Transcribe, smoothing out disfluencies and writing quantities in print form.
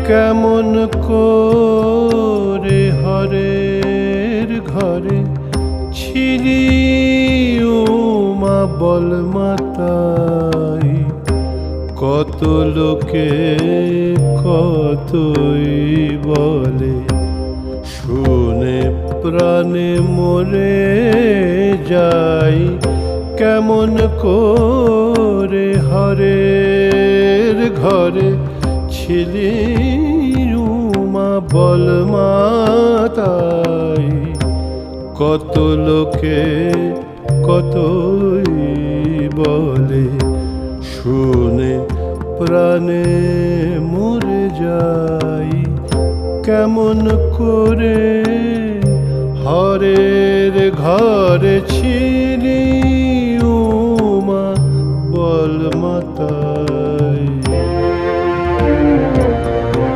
কেমন করে হরের ঘরে ছিলি উমা বল মাতাই, কত লোকে কতই বলে, শুনে প্রাণে মরে যাই। কেমন করে হরের ঘরে ছিলি উমা বল মাতাই, কত লোকে কতই বলে, শুনে প্রাণে মরে যাই। কেমন করে হরের ঘরে ছিলি উমা বল মাতাই।